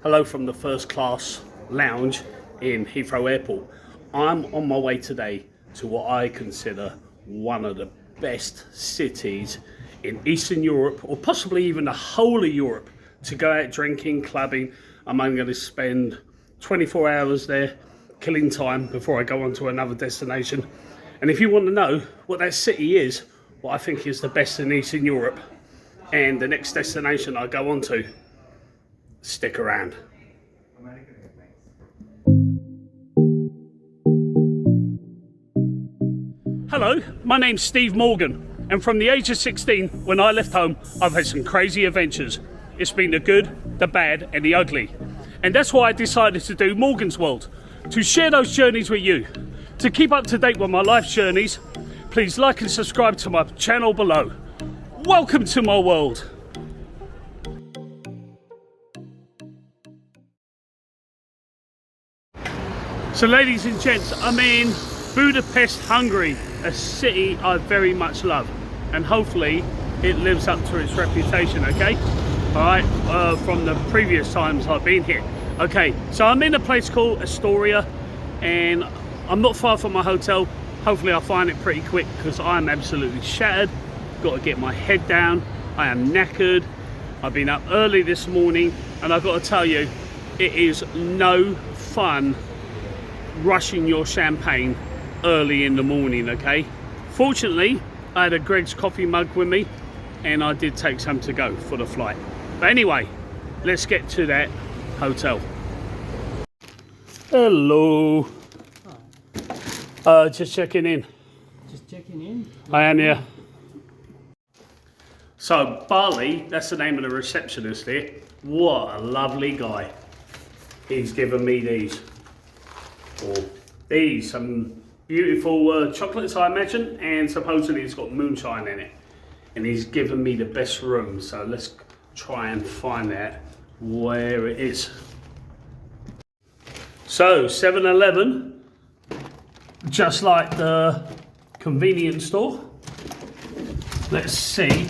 Hello from the first class lounge in Heathrow Airport. I'm on my way today to what I consider one of the best cities in Eastern Europe, or possibly even the whole of Europe, to go out drinking, clubbing. I'm only going to spend 24 hours there, killing time before I go on to another destination. And if you want to know what that city is, what I think is the best in Eastern Europe, and the next destination I go on to, stick around. Hello, my name's Steve Morgan, and from the age of 16, when I left home, I've had some crazy adventures. It's been the good, the bad, and the ugly. And that's why I decided to do Morgan's World, to share those journeys with you. To keep up to date with my life's journeys, please like and subscribe to my channel below. Welcome to my world. So ladies and gents, I'm in Budapest, Hungary, a city I very much love, and hopefully it lives up to its reputation, okay? Alright, from the previous times I've been here. Okay, so I'm in a place called Astoria, and I'm not far from my hotel. Hopefully I'll find it pretty quick, because I'm absolutely shattered. Got to get my head down. I am knackered. I've been up early this morning, and I've got to tell you, it is no fun rushing your champagne early in the morning, okay? Fortunately, I had a Greg's coffee mug with me, and I did take some to go for the flight. But anyway, let's get to that hotel. Hello. Just checking in. Just checking in? I am, yeah. So, Barley, that's the name of the receptionist here. What a lovely guy. He's given me these. Some beautiful chocolates, I imagine, and supposedly it's got moonshine in it. And he's given me the best room, so let's try and find out where it is. So, 7-Eleven, just like the convenience store. Let's see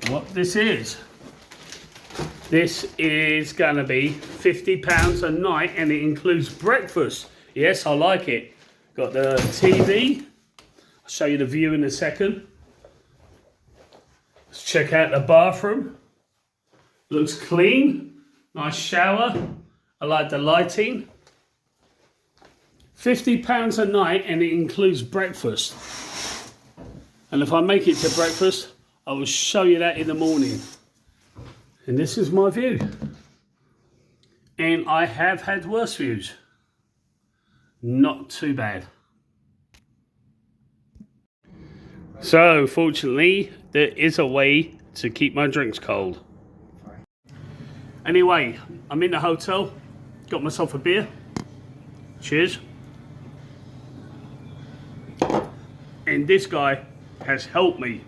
what this is. This is gonna be £50 a night, and it includes breakfast. Yes, I like it. Got the TV. I'll show you the view in a second. Let's check out the bathroom. Looks clean. Nice shower. I like the lighting. £50 a night, and it includes breakfast. And if I make it to breakfast, I will show you that in the morning. And this is my view. And I have had worse views. Not too bad. So, fortunately, there is a way to keep my drinks cold. Anyway, I'm in the hotel. Got myself a beer. Cheers. And this guy has helped me,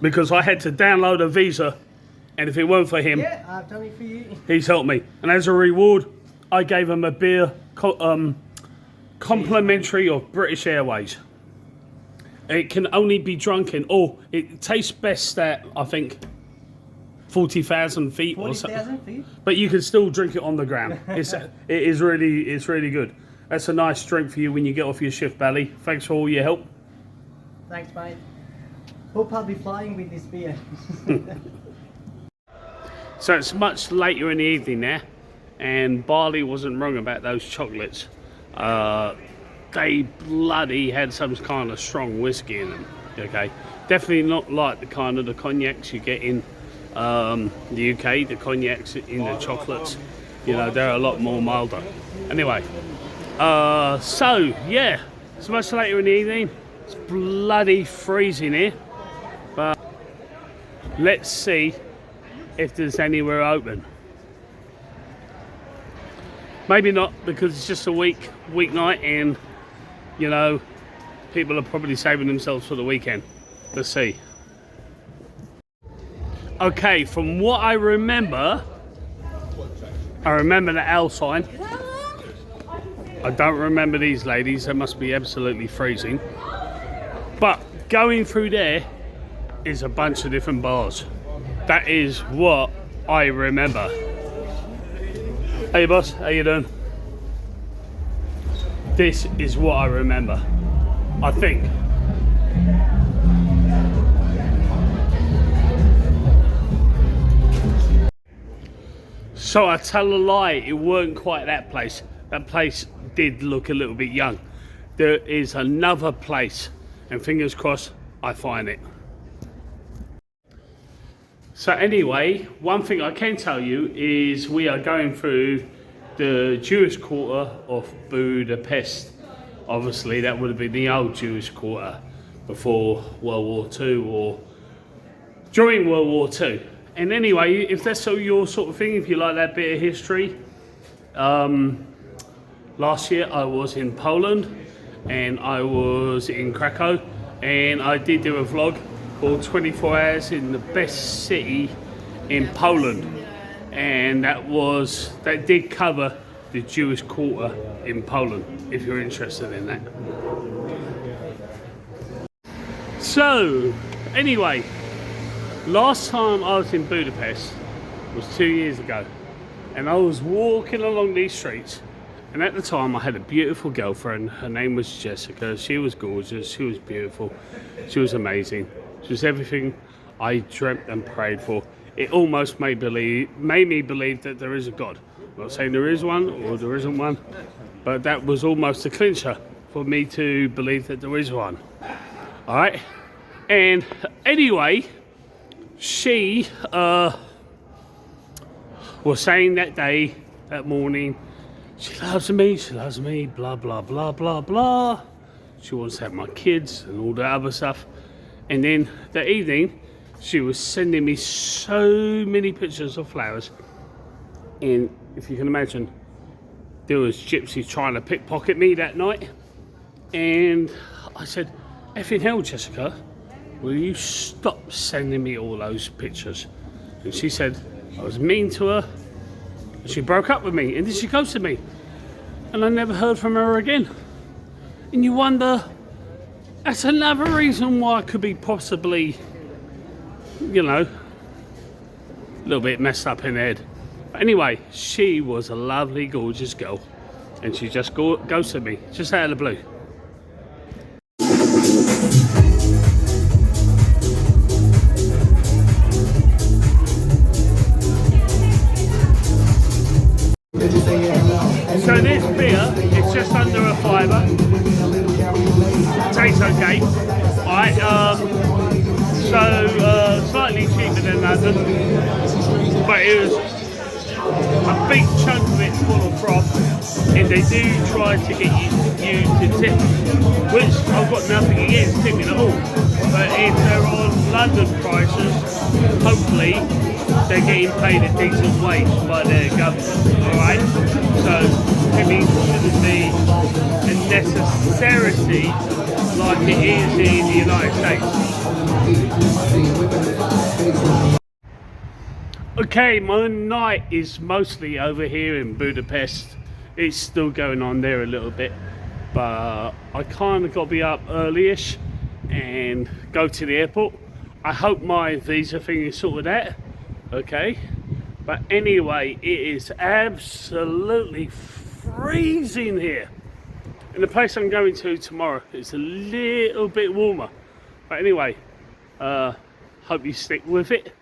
because I had to download a visa, and if it weren't for him, yeah, I've done it for you. He's helped me. And as a reward, I gave him a beer complimentary of British Airways. It can only be drunk in, it tastes best at, I think, 40,000 feet or something. 40,000 feet? But you can still drink it on the ground. It's really good. That's a nice drink for you when you get off your shift, Bally. Thanks for all your help. Thanks, mate. Hope I'll be flying with this beer. So it's much later in the evening now, and Barley wasn't wrong about those chocolates. They bloody had some kind of strong whiskey in them. Okay, definitely not like the kind of the cognacs you get in the UK. The cognacs in the chocolates, you know, they're a lot more milder. Anyway, so yeah, it's much later in the evening. It's bloody freezing here, but let's see if there's anywhere open. Maybe not, because it's just a weeknight, and you know, people are probably saving themselves for the weekend. Let's see. Okay, from what I remember the L sign. I don't remember these ladies. They must be absolutely freezing. But going through there is a bunch of different bars. That is what I remember. Hey boss, how you doing? This is what I remember, I think. So I tell a lie, it weren't quite that place. That place did look a little bit young. There is another place, and fingers crossed I find it. So anyway, one thing I can tell you is we are going through the Jewish quarter of Budapest. Obviously that would have been the old Jewish quarter before World War II or during World War II. And anyway, if that's so your sort of thing, if you like that bit of history, last year I was in Poland and I was in Krakow, and I did do a vlog called 24 Hours in the Best City in Poland, and that did cover the Jewish quarter in Poland, if you're interested in that. So anyway, last time I was in Budapest was 2 years ago, and I was walking along these streets, and at the time I had a beautiful girlfriend. Her name was Jessica. She was gorgeous, she was beautiful, she was amazing. She was everything I dreamt and prayed for. It almost made me believe that there is a God. I'm not saying there is one or there isn't one, but that was almost a clincher for me to believe that there is one. All right, and anyway, she was saying that morning, she loves me, blah, blah, blah, blah, blah. She wants to have my kids and all that other stuff. And then that evening, she was sending me so many pictures of flowers. And if you can imagine, there was gypsies trying to pickpocket me that night. And I said, effing hell, Jessica, will you stop sending me all those pictures? And she said, I was mean to her. And she broke up with me, and then she ghosted me. And I never heard from her again. And you wonder, that's another reason why I could be possibly, you know, a little bit messed up in the head. But anyway, she was a lovely, gorgeous girl, and she just ghosted me, just out of the blue. So this beer is just under a £5. Tastes okay. Alright, slightly cheaper than London, but it was a big chunk of it full of froth, and they do try to get you to tip, which I've got nothing against tipping at all. But if they're on London prices, hopefully they're getting paid a decent wage by their government, alright? So tipping shouldn't be a necessity like it is in the United States. Okay, my night is mostly over here in Budapest. It's still going on there a little bit, but I kind of got to be up early-ish and go to the airport. I hope my visa thing is sorted out, okay? But anyway, it is absolutely freezing here. And the place I'm going to tomorrow is a little bit warmer. But anyway, hope you stick with it,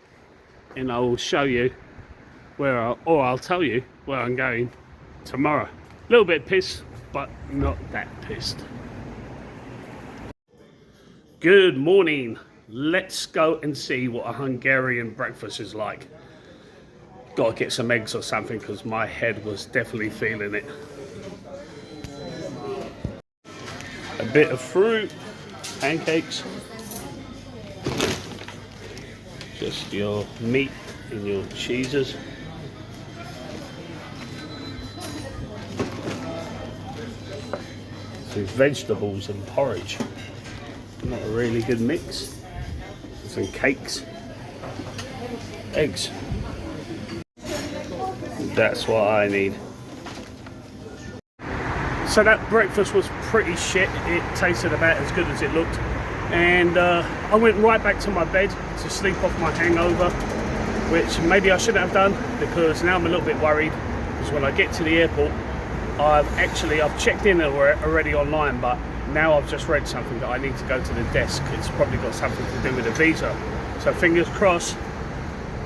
and I will show you I'll tell you where I'm going tomorrow. A little bit pissed, but not that pissed. Good morning. Let's go and see what a Hungarian breakfast is like. Gotta get some eggs or something, because my head was definitely feeling it. A bit of fruit, pancakes, just your meat and your cheeses. Some vegetables and porridge. Not a really good mix. Some cakes, eggs. That's what I need. So that breakfast was pretty shit. It tasted about as good as it looked. And I went right back to my bed to sleep off my hangover, which maybe I shouldn't have done, because now I'm a little bit worried. because when I get to the airport, I've checked in already online, but now I've just read something that I need to go to the desk. It's probably got something to do with a visa. So fingers crossed,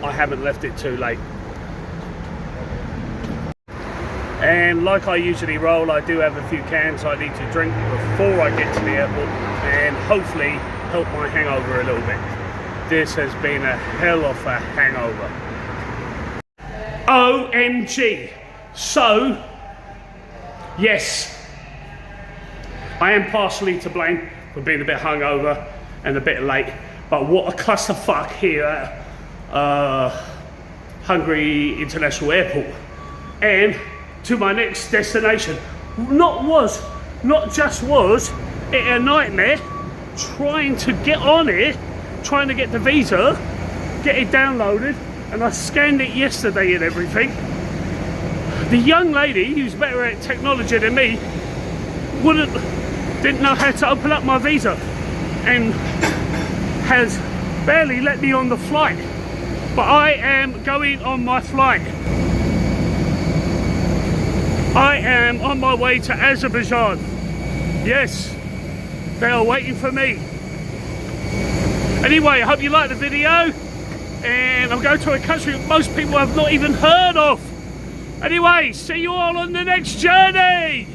I haven't left it too late. And like I usually roll, I do have a few cans I need to drink before I get to the airport and hopefully help my hangover a little bit. This has been a hell of a hangover. OMG. So, yes, I am partially to blame for being a bit hungover and a bit late, but what a clusterfuck here at Hungary International Airport. And to my next destination. Not just was it a nightmare trying to get on it, trying to get the visa, get it downloaded, and I scanned it yesterday and everything. The young lady, who's better at technology than me, didn't know how to open up my visa and has barely let me on the flight. But I am going on my flight. I am on my way to Azerbaijan. Yes, they are waiting for me. Anyway, I hope you liked the video. And I'm going to a country that most people have not even heard of. Anyway, see you all on the next journey.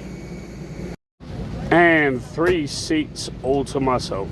And 3 seats all to myself.